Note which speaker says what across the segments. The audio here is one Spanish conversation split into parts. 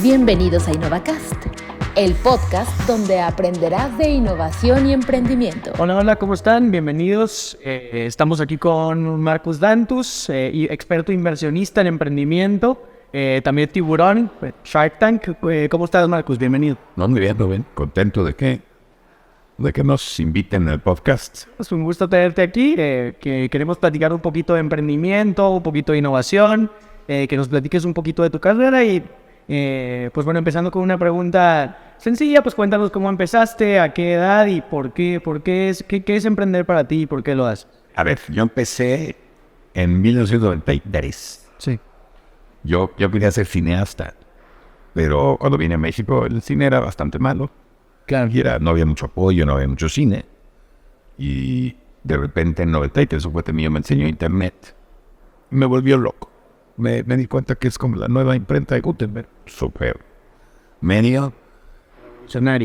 Speaker 1: Bienvenidos a InnovaCast, el podcast donde aprenderás de innovación y emprendimiento.
Speaker 2: Hola, ¿cómo están? Bienvenidos. Estamos aquí con Marcus Dantus, experto inversionista en emprendimiento, también tiburón, Shark Tank. ¿Cómo estás, Marcus? Bienvenido.
Speaker 3: No, muy bien. Contento de que nos inviten al podcast.
Speaker 2: Es un gusto tenerte aquí, que queremos platicar un poquito de emprendimiento, un poquito de innovación, que nos platiques un poquito de tu carrera y, pues bueno, empezando con una pregunta sencilla, pues cuéntanos cómo empezaste, a qué edad y qué es emprender para ti y por qué lo haces.
Speaker 3: A ver, yo empecé en 1993.
Speaker 2: Sí.
Speaker 3: Yo quería ser cineasta, pero cuando vine a México el cine era bastante malo.
Speaker 2: Claro.
Speaker 3: Y no había mucho apoyo, no había mucho cine. Y de repente en 93 un cuate mío me enseñó internet. Me volvió loco. Me di cuenta que es como la nueva imprenta de Gutenberg. Súper medio.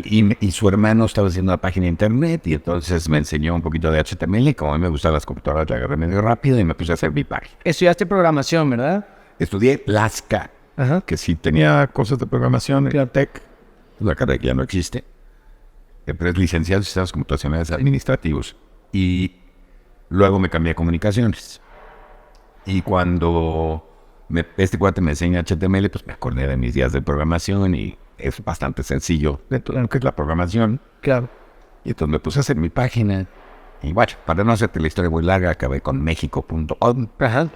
Speaker 3: Y su hermano estaba haciendo una página de internet y entonces me enseñó un poquito de HTML y como a mí me gustaban las computadoras, la agarré medio rápido y me puse a hacer mi página.
Speaker 2: Estudiaste programación, ¿verdad?
Speaker 3: Estudié Lasca, que sí tenía cosas de programación,
Speaker 2: Claro.
Speaker 3: Tech, la carrera que ya no existe. Pero es licenciado en sistemas computacionales administrativos. Y luego me cambié a comunicaciones. Y cuando este cuate me enseña HTML, pues me acordé de mis días de programación y es bastante sencillo dentro de lo que es la programación.
Speaker 2: Claro.
Speaker 3: Y entonces me puse a hacer mi página. Y bueno, para no hacerte la historia muy larga, acabé con Mexico.com.
Speaker 2: Ajá.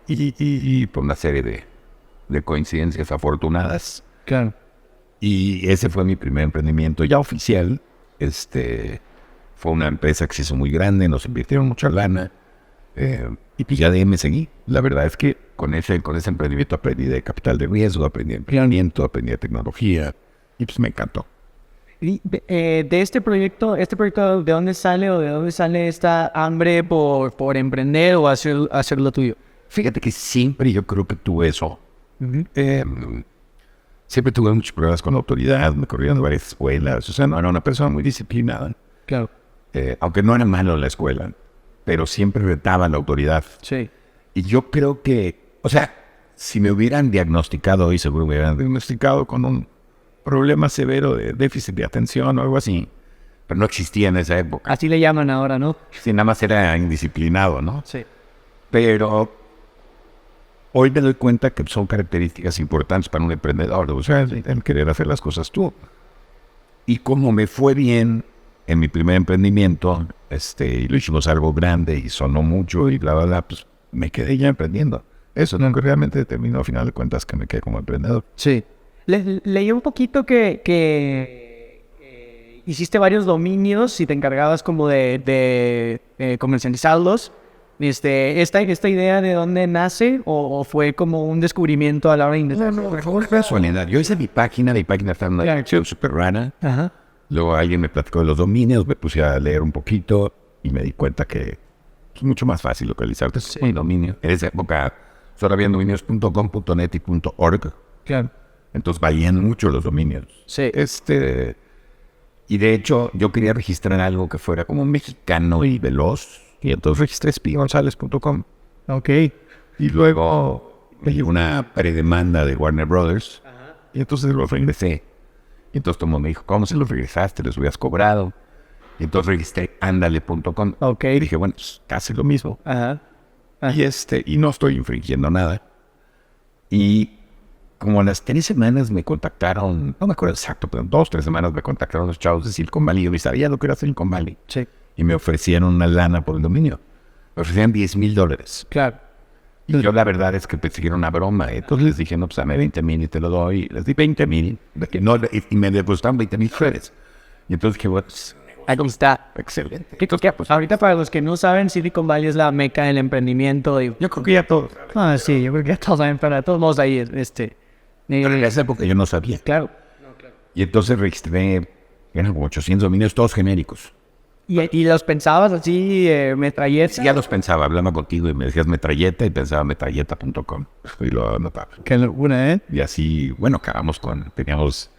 Speaker 3: Y por una serie de coincidencias afortunadas.
Speaker 2: Claro.
Speaker 3: Y ese fue mi primer emprendimiento ya oficial. Fue una empresa que se hizo muy grande, nos invirtieron mucha lana. Y pues ya de ahí me seguí. La verdad es que con ese emprendimiento aprendí de capital de riesgo, aprendí de emprendimiento, aprendí de tecnología. Y pues me encantó.
Speaker 2: Y de este proyecto, ¿de dónde sale o de dónde sale esta hambre por emprender o hacer lo tuyo?
Speaker 3: Fíjate que siempre yo creo que tuve eso. Siempre tuve muchos problemas con la autoridad, me corrieron de varias escuelas, o sea, no era una persona muy disciplinada.
Speaker 2: Claro.
Speaker 3: Aunque no era malo en la escuela, pero siempre retaba la autoridad.
Speaker 2: Sí.
Speaker 3: Y yo creo que, o sea, si me hubieran diagnosticado hoy, seguro me hubieran diagnosticado con un problema severo de déficit de atención o algo así, pero no existía en esa época.
Speaker 2: Así le llaman ahora, ¿no?
Speaker 3: Sí, nada más era indisciplinado, ¿no?
Speaker 2: Sí.
Speaker 3: Pero hoy me doy cuenta que son características importantes para un emprendedor, o sea, el querer hacer las cosas tú. Y como me fue bien en mi primer emprendimiento, y lo hicimos algo grande y sonó mucho y bla, bla, bla, pues me quedé ya emprendiendo. Eso no realmente determinó al final de cuentas que me quedé como emprendedor.
Speaker 2: Sí. Leí un poquito que hiciste varios dominios y te encargabas como de comercializarlos. ¿Esta idea de dónde nace o fue como un descubrimiento a la hora de ingresar?
Speaker 3: No, fue casualidad. Yo hice mi página estaba en una dirección súper rara.
Speaker 2: Ajá.
Speaker 3: Luego alguien me platicó de los dominios, me puse a leer un poquito y me di cuenta que es mucho más fácil localizarte un dominio. En esa época solo había dominios.com, .net y .org.
Speaker 2: Claro.
Speaker 3: Entonces valían mucho los dominios.
Speaker 2: Sí.
Speaker 3: Y de hecho yo quería registrar algo que fuera como mexicano y veloz. Y entonces registré spigonzales.com.
Speaker 2: Ok.
Speaker 3: Y luego me llegó una predemanda de Warner Brothers.
Speaker 2: Ajá.
Speaker 3: Y entonces lo regresé. Y entonces todo el mundo me dijo, ¿cómo se lo regresaste? ¿Les hubieras cobrado? Y entonces registré andale.com.
Speaker 2: Ok.
Speaker 3: Y dije, bueno, pues casi lo mismo.
Speaker 2: Ajá.
Speaker 3: Y no estoy infringiendo nada. Y como a las 3 semanas me contactaron, no me acuerdo exacto, pero en 2 o 3 semanas me contactaron los chavos de Silicon Valley. Yo sabía lo que era Silicon Valley.
Speaker 2: Sí.
Speaker 3: Y me ofrecieron una lana por el dominio. Me ofrecían $10,000.
Speaker 2: Claro.
Speaker 3: Y yo la verdad es que pensé que era una broma. Entonces les dije, no, pues dame 20,000 y te lo doy. Les di 20,000. Y me depositaron $20,000. Y entonces dije, bueno, pues,
Speaker 2: Ahí está.
Speaker 3: excelente.
Speaker 2: Pues ahorita para los que no saben, Silicon Valley es la meca del emprendimiento.
Speaker 3: Yo creo que ya todos.
Speaker 2: Sí, yo creo que ya todos saben, pero todos modos ahí,
Speaker 3: Pero en esa época yo no sabía.
Speaker 2: Claro.
Speaker 3: Y entonces registré, eran como 800 dominios, todos genéricos.
Speaker 2: ¿Y los pensabas así, metralleta?
Speaker 3: Ya los pensaba, hablaba contigo y me decías metralleta y pensaba metralleta.com. Y lo anotaba.
Speaker 2: Qué locura, ¿eh?
Speaker 3: Y así, bueno, teníamos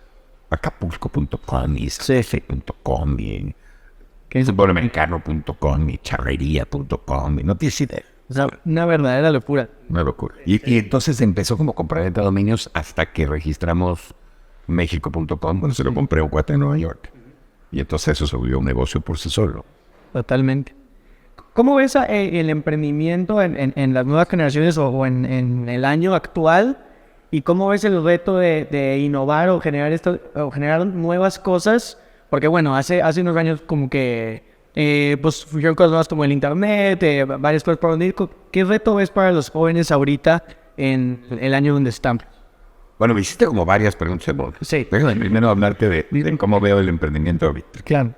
Speaker 3: acapulco.com y cf.com y superamericano.com y charrería.com y no tienes idea.
Speaker 2: O sea, una verdadera locura.
Speaker 3: Una locura. Y entonces empezó como compraventa de dominios hasta que registramos México.com. Bueno, se lo compré a un cuate en Nueva York. Y entonces eso se volvió un negocio por sí solo.
Speaker 2: Totalmente. ¿Cómo ves el emprendimiento en las nuevas generaciones o en el año actual? ¿Y cómo ves el reto de innovar o generar nuevas cosas? Porque bueno, hace unos años como que pues surgieron cosas nuevas como el internet, varias cosas por donde ir. ¿Qué reto ves para los jóvenes ahorita en el año donde están?
Speaker 3: Bueno, me hiciste como varias preguntas.
Speaker 2: Sí.
Speaker 3: Déjame primero hablarte de cómo veo el emprendimiento ahorita.
Speaker 2: Claro.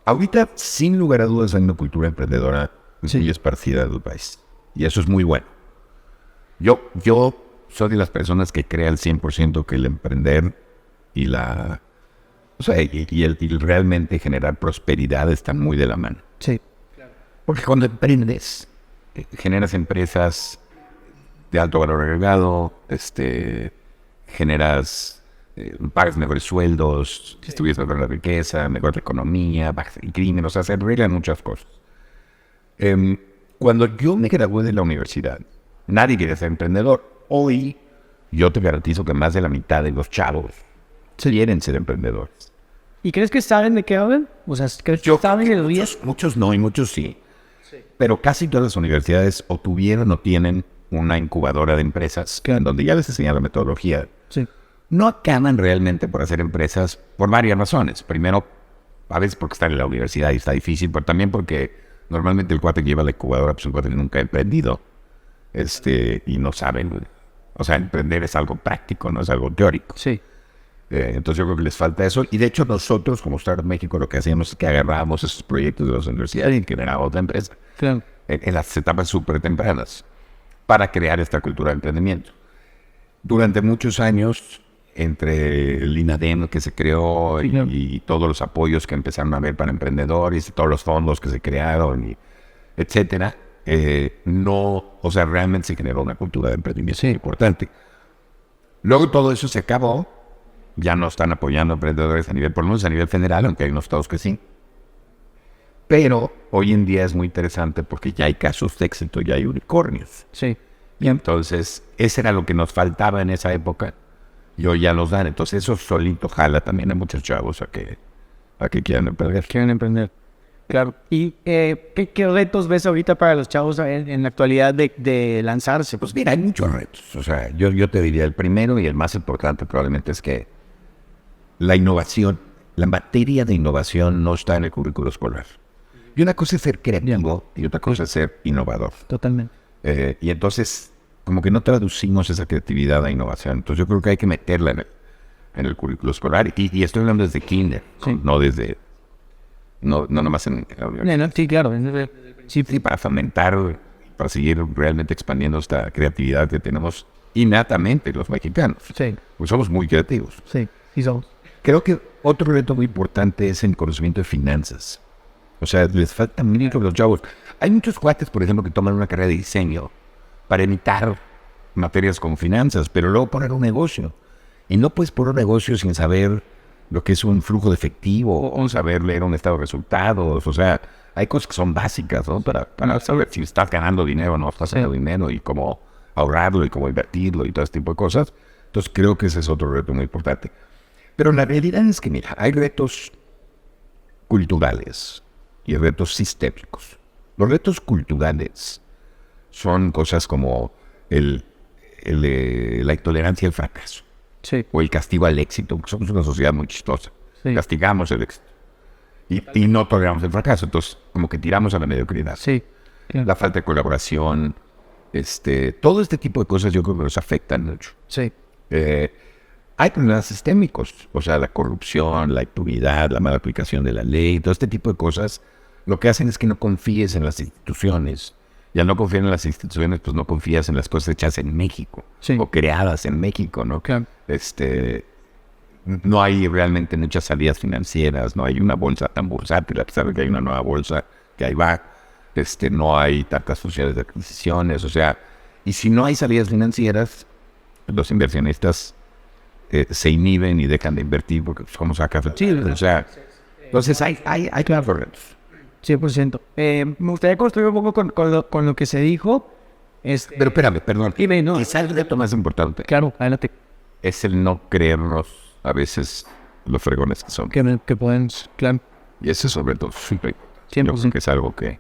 Speaker 3: Ahorita, sin lugar a dudas, hay una cultura emprendedora muy esparcida del país. Y eso es muy bueno. Yo soy de las personas que cree al 100% que el emprender y el realmente generar prosperidad están muy de la mano.
Speaker 2: Sí.
Speaker 3: Porque cuando emprendes, generas empresas de alto valor agregado, pagas mejores sueldos, distribuyes mejor la riqueza, mejor la economía, bajas el crimen, o sea, se arreglan muchas cosas. Cuando yo me gradué de la universidad, nadie quería ser emprendedor. Hoy, yo te garantizo que más de la mitad de los chavos quieren ser emprendedores.
Speaker 2: ¿Y crees que saben de qué hablan? O sea, ¿crees que saben el día?
Speaker 3: Muchos no y muchos sí. Pero casi todas las universidades o tuvieron o tienen una incubadora de empresas donde ya les enseñan la metodología.
Speaker 2: Sí.
Speaker 3: No acaban realmente por hacer empresas por varias razones. Primero, a veces porque están en la universidad y está difícil, pero también porque normalmente el cuate que lleva la incubadora pues un cuate que nunca ha emprendido. Y no saben. O sea, emprender es algo práctico, no es algo teórico.
Speaker 2: Sí.
Speaker 3: Entonces yo creo que les falta eso. Y de hecho nosotros, como Startup México, lo que hacíamos es que agarrábamos esos proyectos de las universidades y generábamos otra empresa.
Speaker 2: Claro.
Speaker 3: En las etapas súper tempranas para crear esta cultura de emprendimiento. Durante muchos años, entre el INADEM que se creó y todos los apoyos que empezaron a haber para emprendedores y todos los fondos que se crearon, etcétera, realmente se generó una cultura de emprendimiento importante. Luego todo eso se acabó. Ya no están apoyando a emprendedores por lo menos a nivel federal, aunque hay unos estados que sí. Pero hoy en día es muy interesante porque ya hay casos de éxito, ya hay unicornios.
Speaker 2: Sí.
Speaker 3: Y entonces, ese era lo que nos faltaba en esa época. Y hoy ya los dan. Entonces, eso solito jala también a muchos chavos a que quieran emprender.
Speaker 2: Quieren emprender. Claro. ¿Y qué retos ves ahorita para los chavos en la actualidad de lanzarse?
Speaker 3: Pues mira, hay muchos retos. O sea, yo te diría el primero y el más importante probablemente es que la innovación, la materia de innovación no está en el currículo escolar. Y una cosa es ser creativo y otra cosa es ser innovador.
Speaker 2: Totalmente.
Speaker 3: Y entonces, como que no traducimos esa creatividad a innovación. Entonces yo creo que hay que meterla en el currículo escolar. Y estoy hablando desde kinder, no nomás en la universidad.
Speaker 2: Sí, claro.
Speaker 3: Sí, para fomentar, para seguir realmente expandiendo esta creatividad que tenemos innatamente los mexicanos.
Speaker 2: Sí.
Speaker 3: Pues somos muy creativos.
Speaker 2: Sí somos.
Speaker 3: Creo que otro reto muy importante es el conocimiento de finanzas. O sea, les falta mucho a los chavos. Hay muchos cuates, por ejemplo, que toman una carrera de diseño para imitar materias con finanzas, pero luego poner un negocio. Y no puedes poner un negocio sin saber lo que es un flujo de efectivo o saber leer un estado de resultados. O sea, hay cosas que son básicas, ¿no? Para saber si estás ganando dinero o no estás ganando dinero y cómo ahorrarlo y cómo invertirlo y todo este tipo de cosas. Entonces creo que ese es otro reto muy importante. Pero la realidad es que, mira, hay retos culturales y retos sistémicos. Los retos culturales son cosas como la intolerancia al fracaso o el castigo al éxito, porque somos una sociedad muy chistosa. Sí. Castigamos el éxito y no toleramos el fracaso, entonces como que tiramos a la mediocridad.
Speaker 2: Sí. Claro.
Speaker 3: La falta de colaboración, todo este tipo de cosas yo creo que nos afectan mucho.
Speaker 2: Sí.
Speaker 3: Hay problemas sistémicos, o sea, la corrupción, la impunidad, la mala aplicación de la ley, todo este tipo de cosas, lo que hacen es que no confíes en las instituciones. Y al no confiar en las instituciones, pues no confías en las cosas hechas en México o creadas en México, ¿no?
Speaker 2: Claro.
Speaker 3: No hay realmente muchas salidas financieras, no hay una bolsa tan bursátil, a pesar de que hay una nueva bolsa que ahí va. No hay tantas funciones de adquisiciones, o sea, y si no hay salidas financieras, los inversionistas se inhiben y dejan de invertir porque pues, ¿cómo sacas? O sea, entonces hay claros retos.
Speaker 2: 100%. Me gustaría construir un poco con lo que se dijo.
Speaker 3: Pero espérame, perdón.
Speaker 2: Dime, no.
Speaker 3: Quizá el reto más importante
Speaker 2: Claro, adelante.
Speaker 3: es el no creernos a veces los fregones que son.
Speaker 2: Que pueden, claro.
Speaker 3: Y eso sobre todo súper importante.
Speaker 2: 100%.
Speaker 3: Yo creo que es algo que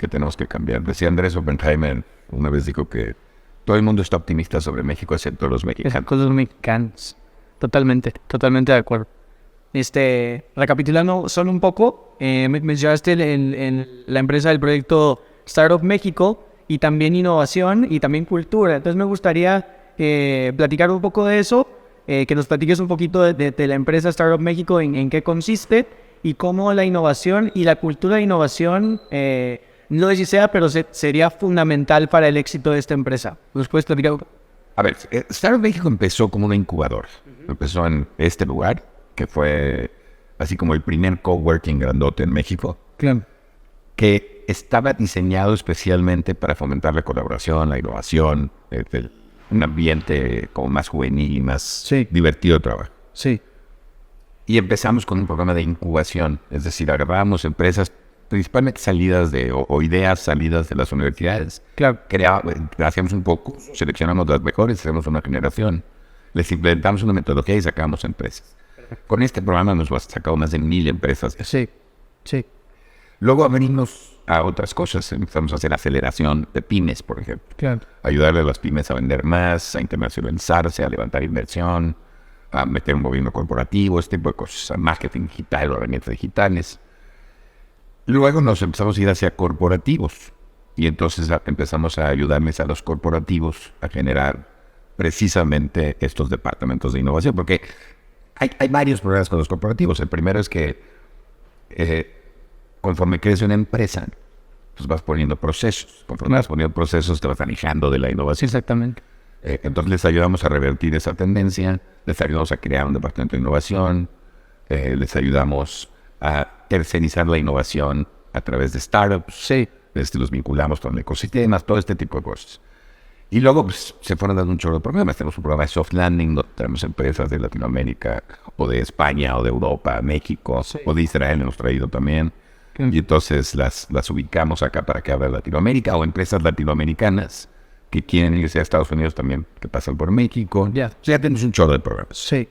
Speaker 3: tenemos que cambiar. Decía Andrés Oppenheimer, una vez dijo que todo el mundo está optimista sobre México, excepto los mexicanos.
Speaker 2: Cosas mexicanos. Totalmente de acuerdo. Recapitulando solo un poco, mencionaste en la empresa del proyecto Startup México y también innovación y también cultura. Entonces me gustaría platicar un poco de eso, que nos platiques un poquito de la empresa Startup México, en qué consiste y cómo la innovación y la cultura de innovación, no sé si sea, pero sería fundamental para el éxito de esta empresa. ¿Nos puedes platicar?
Speaker 3: A ver, Startup México empezó como una incubadora. Empezó en este lugar, que fue así como el primer coworking grandote en México,
Speaker 2: Claro.
Speaker 3: que estaba diseñado especialmente para fomentar la colaboración, la innovación, un ambiente como más juvenil y más divertido de trabajo.
Speaker 2: Sí.
Speaker 3: Y empezamos con un programa de incubación, es decir, agarrábamos empresas principalmente salidas o ideas salidas de las universidades.
Speaker 2: Claro.
Speaker 3: Hacíamos un poco, seleccionamos las mejores, hacemos una generación, les implementamos una metodología y sacamos empresas. Con este programa nos hemos sacado más de 1,000 empresas.
Speaker 2: Sí.
Speaker 3: Luego abrimos a otras cosas, empezamos a hacer aceleración de pymes, por ejemplo.
Speaker 2: Claro.
Speaker 3: Ayudarle a las pymes a vender más, a internacionalizarse, a levantar inversión, a meter un gobierno corporativo, este tipo de cosas, a marketing digital o herramientas digitales. Luego nos empezamos a ir hacia corporativos y entonces empezamos a ayudarles a los corporativos a generar precisamente estos departamentos de innovación, porque hay varios problemas con los corporativos. El primero es que conforme crece una empresa, pues vas poniendo procesos. Conforme vas poniendo procesos, te vas alejando de la innovación.
Speaker 2: Exactamente.
Speaker 3: Entonces les ayudamos a revertir esa tendencia, les ayudamos a crear un departamento de innovación, les ayudamos a tercerizar la innovación a través de startups,
Speaker 2: Sí.
Speaker 3: los vinculamos con ecosistemas, todo este tipo de cosas. Y luego pues, se fueron dando un chorro de programas. Tenemos un programa de soft landing, donde tenemos empresas de Latinoamérica, o de España, o de Europa, México, o de Israel, hemos traído también. Y entonces las ubicamos acá para que abran Latinoamérica, o empresas latinoamericanas que quieren irse a Estados Unidos también, que pasan por México.
Speaker 2: Ya.
Speaker 3: O sea, tenemos un chorro de programas.
Speaker 2: Sí.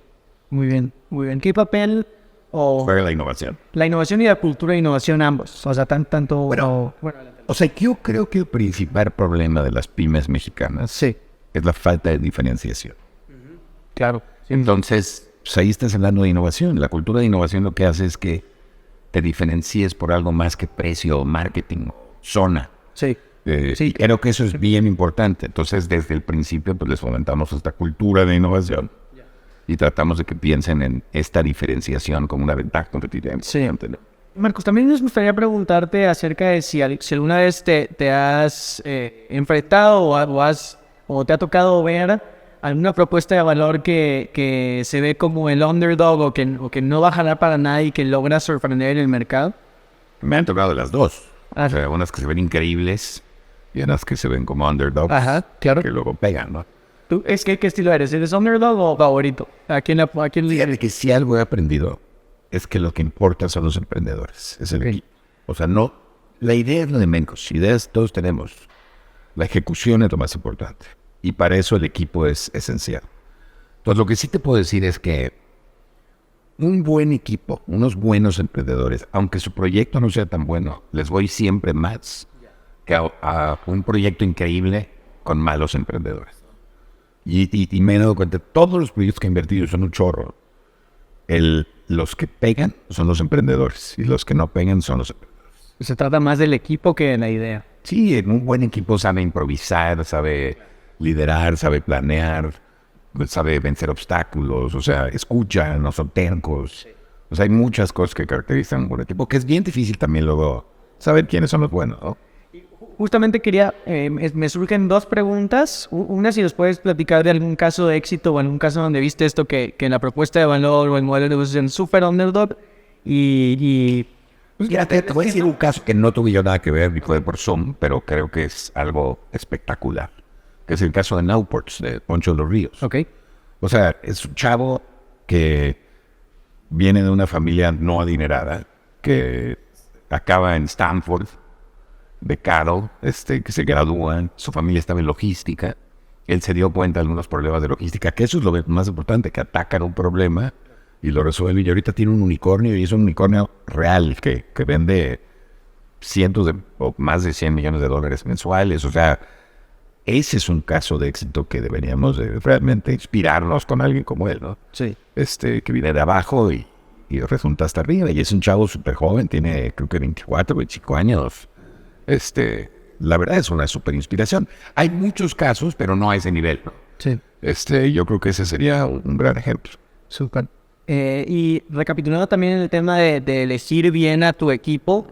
Speaker 2: Muy bien. ¿Qué papel
Speaker 3: Juega la innovación.
Speaker 2: la innovación y la cultura de innovación ambos? O sea, tanto...
Speaker 3: Bueno, o sea, yo creo que el principal problema de las pymes mexicanas
Speaker 2: Sí.
Speaker 3: es la falta de diferenciación.
Speaker 2: Claro.
Speaker 3: Entonces, pues ahí estás hablando de innovación. La cultura de innovación lo que hace es que te diferencies por algo más que precio, marketing, zona.
Speaker 2: Sí. Sí.
Speaker 3: Y creo que eso es bien importante. Entonces, desde el principio, pues les fomentamos esta cultura de innovación y tratamos de que piensen en esta diferenciación como una ventaja competitiva.
Speaker 2: Sí. Marcos, también nos gustaría preguntarte acerca de si alguna vez te has enfrentado o te ha tocado ver alguna propuesta de valor que se ve como el underdog o que no va a jalar para nada y que logra sorprender en el mercado.
Speaker 3: Me han tocado las dos.
Speaker 2: Ah.
Speaker 3: O sea, unas que se ven increíbles y unas que se ven como underdogs.
Speaker 2: Ajá, claro.
Speaker 3: Que luego pegan, ¿no?
Speaker 2: ¿Tú qué estilo eres? ¿Eres underdog o favorito? ¿A quién
Speaker 3: Fíjate que si algo he aprendido es que lo que importa son los emprendedores, es el equipo. O sea, no, la idea es lo de menos, ideas todos tenemos. La ejecución es lo más importante. Y para eso el equipo es esencial. Entonces, lo que sí te puedo decir es que un buen equipo, unos buenos emprendedores, aunque su proyecto no sea tan bueno, les voy siempre más que a un proyecto increíble con malos emprendedores. Y me he dado cuenta, todos los proyectos que he invertido son un chorro. Los que pegan son los emprendedores y los que no pegan son los emprendedores.
Speaker 2: Se trata más del equipo que de la idea.
Speaker 3: Sí, un buen equipo sabe improvisar, sabe liderar, sabe planear, sabe vencer obstáculos, o sea, escucha, no son tercos. O sea, hay muchas cosas que caracterizan a un buen equipo, que es bien difícil también luego saber quiénes son los buenos, ¿no?
Speaker 2: Justamente me surgen dos preguntas. Una, si nos puedes platicar de algún caso de éxito o algún caso donde viste esto que la propuesta de valor o el modelo de negocio es súper underdog y
Speaker 3: Pues mira, te voy a decir un caso que no tuve yo nada que ver, ni fue por Zoom, pero creo que es algo espectacular, que es el caso de Nowports, de Poncho de los Ríos.
Speaker 2: Ok.
Speaker 3: O sea, es un chavo que viene de una familia no adinerada, que acaba en Stanford, becado, que se gradúa, su familia estaba en logística. Él se dio cuenta de algunos problemas de logística, que eso es lo más importante, que atacan un problema y lo resuelven. Y ahorita tiene un unicornio, y es un unicornio real que vende cientos o más de $100 millones mensuales. O sea, ese es un caso de éxito que deberíamos realmente inspirarnos con alguien como él, ¿no?
Speaker 2: Sí.
Speaker 3: Que viene de abajo y resulta hasta arriba. Y es un chavo súper joven, tiene creo que 24, 25 años. La verdad es una súper inspiración. Hay muchos casos, pero no a ese nivel, ¿no?
Speaker 2: Sí.
Speaker 3: Yo creo que ese sería un gran ejemplo.
Speaker 2: Súper. Y recapitulando también el tema de elegir bien a tu equipo,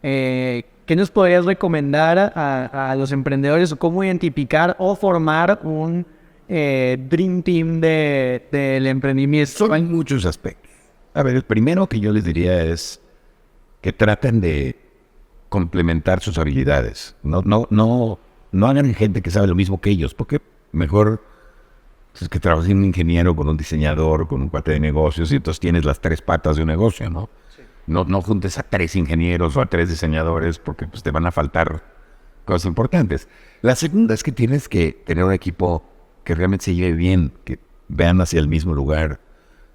Speaker 2: ¿qué nos podrías recomendar a los emprendedores o cómo identificar o formar un Dream Team del emprendimiento?
Speaker 3: Hay muchos aspectos. A ver, el primero que yo les diría es que traten de complementar sus habilidades. No hagan gente que sabe lo mismo que ellos, porque mejor es que trabajes un ingeniero con un diseñador, con un cuate de negocios, y entonces tienes las 3 patas de un negocio, ¿no? Sí. No juntes a 3 ingenieros o a 3 diseñadores, porque pues, te van a faltar cosas importantes. La segunda es que tienes que tener un equipo que realmente se lleve bien, que vean hacia el mismo lugar,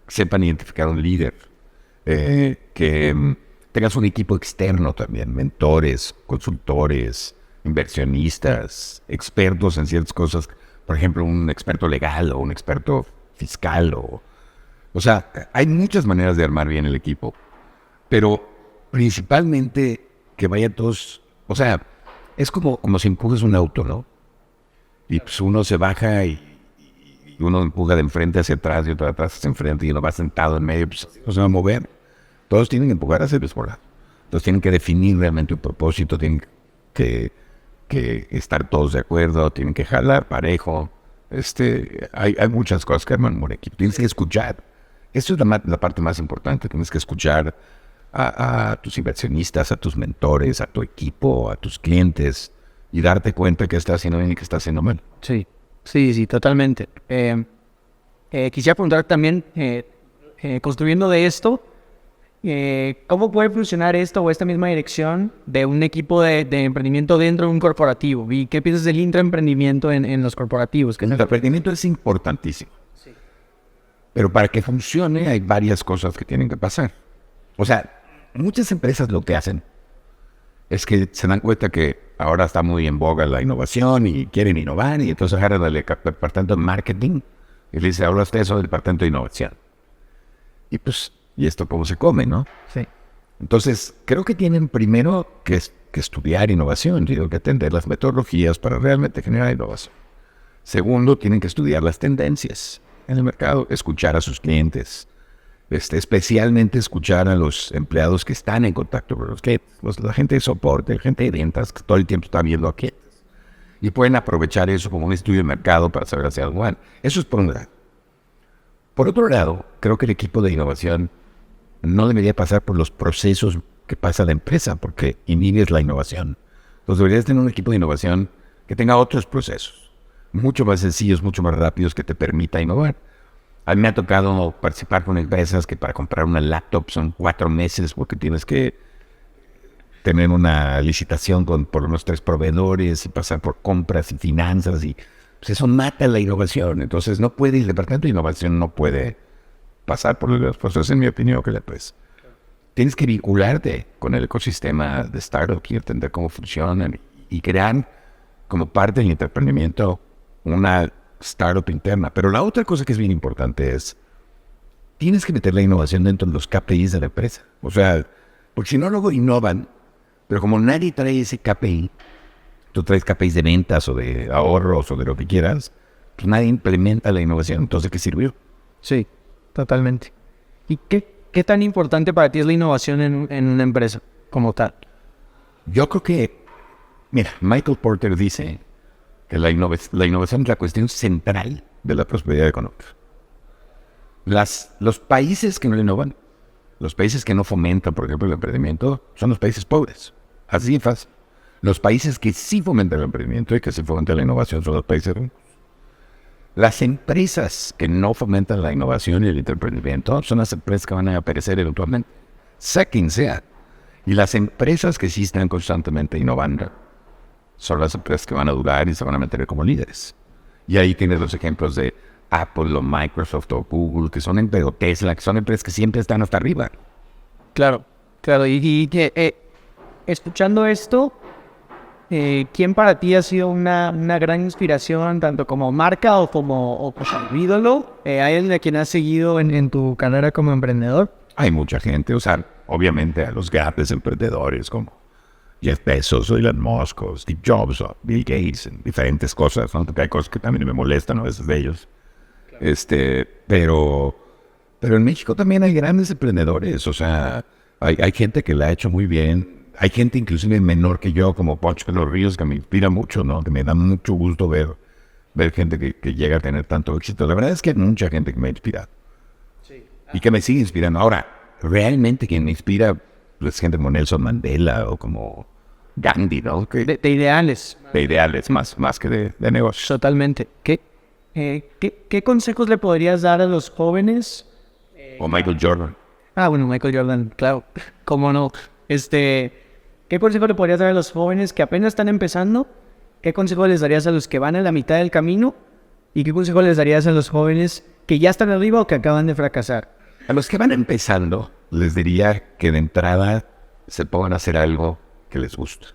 Speaker 3: sepan identificar un líder, que tengas un equipo externo también, mentores, consultores, inversionistas, expertos en ciertas cosas. Por ejemplo, un experto legal o un experto fiscal. O sea, hay muchas maneras de armar bien el equipo, pero principalmente que vayan todos. O sea, es como si empujas un auto, ¿no? Y pues uno se baja y uno empuja de enfrente hacia atrás y otro de atrás hacia enfrente y uno va sentado en medio, pues no se va a mover. Todos tienen que empujar hacia el desbordado. Entonces tienen que definir realmente un propósito, tienen que estar todos de acuerdo, tienen que jalar parejo. Hay muchas cosas que arman un equipo. Tienes que escuchar. Eso es la parte más importante. Tienes que escuchar a tus inversionistas, a tus mentores, a tu equipo, a tus clientes y darte cuenta que estás haciendo bien y que estás haciendo mal.
Speaker 2: Sí, totalmente. Quisiera preguntar también, construyendo de esto, ¿cómo puede funcionar esto o esta misma dirección de un equipo de emprendimiento dentro de un corporativo? ¿Y qué piensas del intraemprendimiento en los corporativos?
Speaker 3: El emprendimiento es importantísimo. Sí. Pero para que funcione hay varias cosas que tienen que pasar. O sea, muchas empresas lo que hacen es que se dan cuenta que ahora está muy en boga la innovación y quieren innovar, y entonces agarran al departamento de marketing y le dicen, ahora usted es el departamento de innovación. Y pues, ¿y esto cómo se come, no?
Speaker 2: Sí.
Speaker 3: Entonces, creo que tienen primero que estudiar innovación, tienen que entender las metodologías para realmente generar innovación. Segundo, tienen que estudiar las tendencias en el mercado, escuchar a sus clientes, especialmente escuchar a los empleados que están en contacto con los clientes, la gente de soporte, la gente de ventas, que todo el tiempo está viendo a clientes. Y pueden aprovechar eso como un estudio de mercado para saber hacia dónde van. Eso es por un lado. Por otro lado, creo que el equipo de innovación no debería pasar por los procesos que pasa la empresa, porque inhibes la innovación. Entonces deberías tener un equipo de innovación que tenga otros procesos, mucho más sencillos, mucho más rápidos, que te permita innovar. A mí me ha tocado participar con empresas que para comprar una laptop son 4 meses, porque tienes que tener una licitación por unos 3 proveedores y pasar por compras y finanzas, y pues eso mata la innovación. Entonces el departamento de innovación no puede pasar por los procesos, en mi opinión, que la empresa. Tienes que vincularte con el ecosistema de startup y entender cómo funcionan y crear como parte del emprendimiento una startup interna. Pero la otra cosa que es bien importante es, tienes que meter la innovación dentro de los KPIs de la empresa. O sea, porque si no, luego innovan, pero como nadie trae ese KPI, tú traes KPIs de ventas o de ahorros o de lo que quieras, pues nadie implementa la innovación. Entonces, ¿qué sirvió?
Speaker 2: Sí, totalmente. ¿Y qué tan importante para ti es la innovación en una empresa como tal?
Speaker 3: Yo creo que, mira, Michael Porter dice que la innovación es la cuestión central de la prosperidad económica. Los países que no innovan, los países que no fomentan, por ejemplo, el emprendimiento, son los países pobres. Así de fácil. Los países que sí fomentan el emprendimiento y que sí fomentan la innovación son los países ricos. Las empresas que no fomentan la innovación y el emprendimiento son las empresas que van a perecer eventualmente, sea quien sea. Y las empresas que sí están constantemente innovando son las empresas que van a durar y se van a mantener como líderes. Y ahí tienes los ejemplos de Apple o Microsoft o Google, que son o Tesla, que son empresas que siempre están hasta arriba.
Speaker 2: Claro, claro. Escuchando esto, ¿quién para ti ha sido una gran inspiración, tanto como marca o como ídolo? ¿Hay alguien a quien has seguido en tu carrera como emprendedor?
Speaker 3: Hay mucha gente, o sea, obviamente a los grandes emprendedores como Jeff Bezos o Elon Musk o Steve Jobs o Bill Gates, en diferentes cosas, ¿no? Porque hay cosas que también me molestan a veces de ellos. Pero en México también hay grandes emprendedores, o sea, hay gente que la ha hecho muy bien. Hay gente inclusive menor que yo, como Poncho de los Ríos, que me inspira mucho, ¿no? Que me da mucho gusto ver gente que llega a tener tanto éxito. La verdad es que hay mucha gente que me ha inspirado. Sí. Y que me sigue inspirando. Ahora, realmente quien me inspira es gente como Nelson Mandela o como Gandhi, ¿no?
Speaker 2: De ideales.
Speaker 3: De ideales, más que de negocios.
Speaker 2: Totalmente. ¿Qué consejos le podrías dar a los jóvenes?
Speaker 3: O Michael Jordan.
Speaker 2: Bueno, Michael Jordan, claro. ¿Cómo no? ¿Qué consejo le podrías dar a los jóvenes que apenas están empezando? ¿Qué consejo les darías a los que van a la mitad del camino? ¿Y qué consejo les darías a los jóvenes que ya están arriba o que acaban de fracasar?
Speaker 3: A los que van empezando, les diría que de entrada se pongan a hacer algo que les gusta.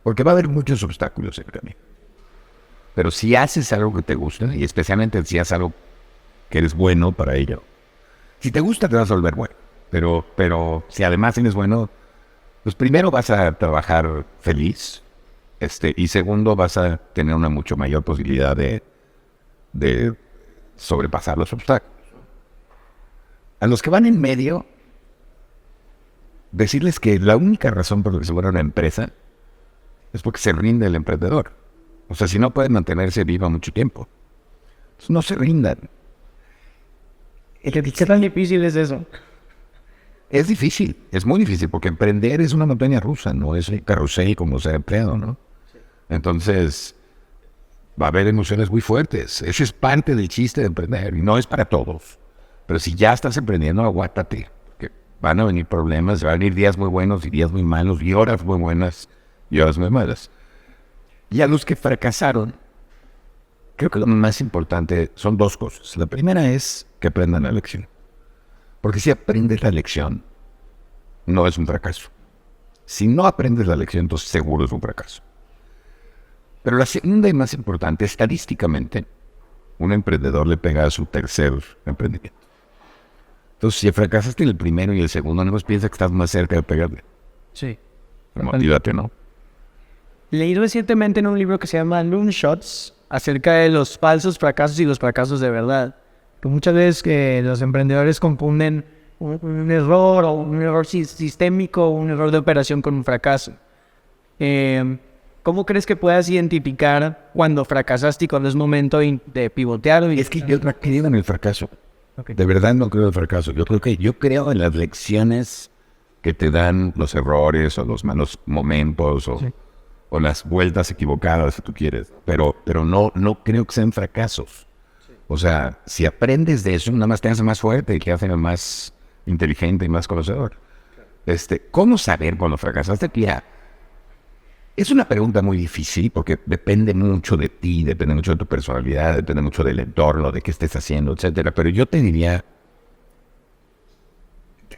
Speaker 3: Porque va a haber muchos obstáculos en el camino. Pero si haces algo que te gusta, y especialmente si haces algo que eres bueno para ello, si te gusta te vas a volver bueno. Pero si además eres bueno, pues primero vas a trabajar feliz, y segundo vas a tener una mucho mayor posibilidad de sobrepasar los obstáculos. A los que van en medio, decirles que la única razón por la que se vuelve una empresa es porque se rinde el emprendedor. O sea, si no pueden mantenerse viva mucho tiempo, pues no se rindan.
Speaker 2: ¿Qué tan difícil es eso?
Speaker 3: Es difícil, es muy difícil, porque emprender es una montaña rusa, no es un carrusel como ser empleado, ¿no? Sí. Entonces, va a haber emociones muy fuertes. Eso es parte del chiste de emprender, y no es para todos. Pero si ya estás emprendiendo, aguántate, porque van a venir problemas, van a venir días muy buenos y días muy malos, y horas muy buenas y horas muy malas. Y a los que fracasaron, creo que lo más importante son dos cosas. La primera es que aprendan la lección. Porque si aprendes la lección, no es un fracaso. Si no aprendes la lección, entonces seguro es un fracaso. Pero la segunda y más importante, estadísticamente, un emprendedor le pega a su tercer emprendimiento. Entonces, si fracasaste en el primero y el segundo, no piensa que estás más cerca de pegarle.
Speaker 2: Sí.
Speaker 3: Motívate, ¿no?
Speaker 2: Leí recientemente en un libro que se llama Loonshots acerca de los falsos fracasos y los fracasos de verdad. Que muchas veces los emprendedores confunden un error o un error sistémico o un error de operación con un fracaso. ¿Cómo crees que puedas identificar cuando fracasaste y cuando es momento de pivotear?
Speaker 3: Es que yo no creo en el fracaso. Okay. De verdad no creo en el fracaso. Yo creo en las lecciones que te dan los errores o los malos momentos o las vueltas equivocadas, si tú quieres. Pero no creo que sean fracasos. O sea, si aprendes de eso, nada más te hace más fuerte y te hace más inteligente y más conocedor. ¿Cómo saber cuando fracasaste? Ya, es una pregunta muy difícil porque depende mucho de ti, depende mucho de tu personalidad, depende mucho del entorno, de qué estés haciendo, etcétera. Pero yo te diría,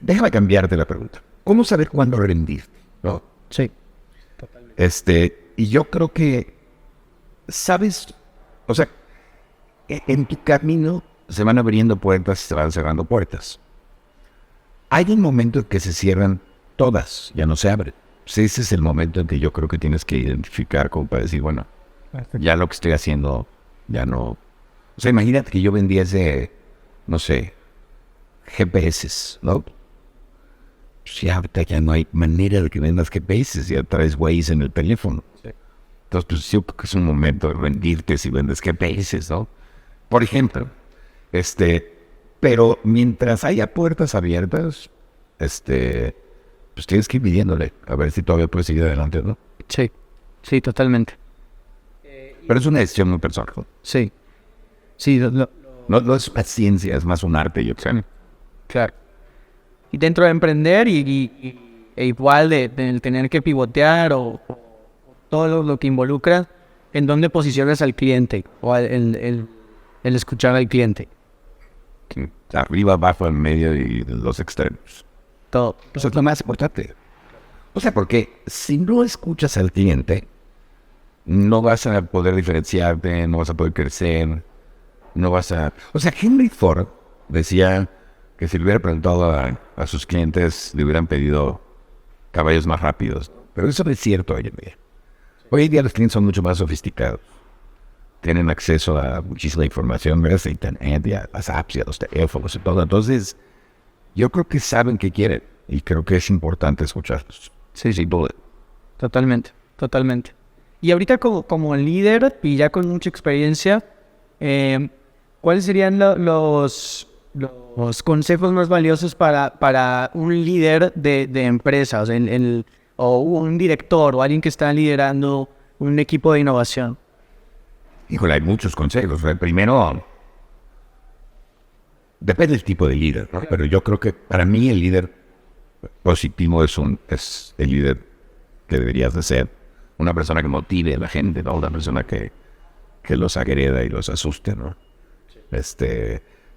Speaker 3: déjame cambiarte la pregunta. ¿Cómo saber cuándo rendirte? ¿No?
Speaker 2: Sí, totalmente.
Speaker 3: Y yo creo que, ¿sabes? O sea, en tu camino se van abriendo puertas y se van cerrando puertas. Hay un momento en que se cierran todas, ya no se abren. Pues ese es el momento en que yo creo que tienes que identificar como para decir, bueno, ya lo que estoy haciendo, ya no... O sea, imagínate que yo vendía no sé, GPS, ¿no? Pues ya ahorita ya no hay manera de que vendas GPS, ya traes Waze en el teléfono. Sí. Entonces, pues yo creo que es un momento de rendirte si vendes GPS, ¿no? Por ejemplo, pero mientras haya puertas abiertas, pues tienes que ir midiéndole, a ver si todavía puedes seguir adelante, ¿no?
Speaker 2: Sí, totalmente.
Speaker 3: Pero es una decisión muy personal.
Speaker 2: Sí.
Speaker 3: No es paciencia, es más un arte, yo creo.
Speaker 2: Claro. Y dentro de emprender y igual de tener que pivotear o todo lo que involucra, ¿en dónde posicionas al cliente o el escuchar al cliente?
Speaker 3: Arriba, abajo, en medio y los extremos.
Speaker 2: Todo.
Speaker 3: Eso es lo más importante. O sea, porque si no escuchas al cliente, no vas a poder diferenciarte, no vas a poder crecer, no vas a... O sea, Henry Ford decía que si le hubiera preguntado a sus clientes, le hubieran pedido caballos más rápidos. Pero eso no es cierto hoy en día. Hoy en día los clientes son mucho más sofisticados. Tienen acceso a muchísima información, gracias a internet, y a las apps y a los teléfonos y todo. Entonces, yo creo que saben qué quieren y creo que es importante escucharlos.
Speaker 2: Sí, sí, totalmente, totalmente. Y ahorita como líder y ya con mucha experiencia, ¿cuáles serían los consejos más valiosos para un líder de empresa, o sea, o un director o alguien que está liderando un equipo de innovación?
Speaker 3: Híjole, hay muchos consejos. Primero, depende del tipo de líder, ¿no? Pero yo creo que para mí el líder positivo es el líder que deberías de ser. Una persona que motive a la gente, ¿no? Una persona que los agreda y los asuste, ¿no?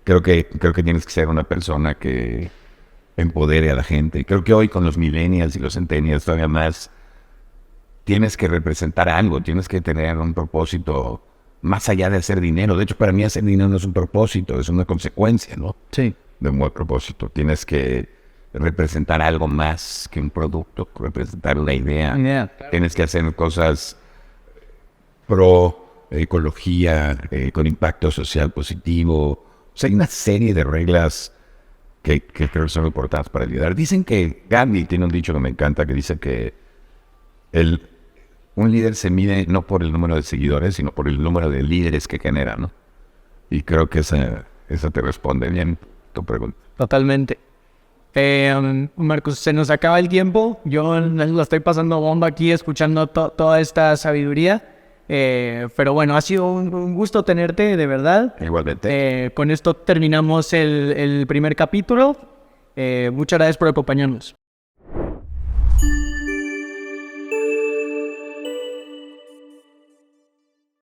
Speaker 3: Creo que tienes que ser una persona que empodere a la gente. Creo que hoy con los millennials y los centennials todavía más tienes que representar algo, tienes que tener un propósito más allá de hacer dinero. De hecho, para mí hacer dinero no es un propósito, es una consecuencia, ¿no?
Speaker 2: Sí.
Speaker 3: De un buen propósito. Tienes que representar algo más que un producto, representar una idea.
Speaker 2: Yeah.
Speaker 3: Tienes que hacer cosas pro ecología, con impacto social positivo. O sea, hay una serie de reglas que creo que son importantes para liderar. Dicen que Gandhi tiene un dicho que me encanta, que dice que un líder se mide no por el número de seguidores, sino por el número de líderes que genera, ¿no? Y creo que esa te responde bien tu pregunta.
Speaker 2: Totalmente. Marcos, se nos acaba el tiempo. Yo lo estoy pasando bomba aquí escuchando toda esta sabiduría. Pero bueno, ha sido un gusto tenerte, de verdad.
Speaker 3: Igualmente.
Speaker 2: Con esto terminamos el primer capítulo. Muchas gracias por acompañarnos.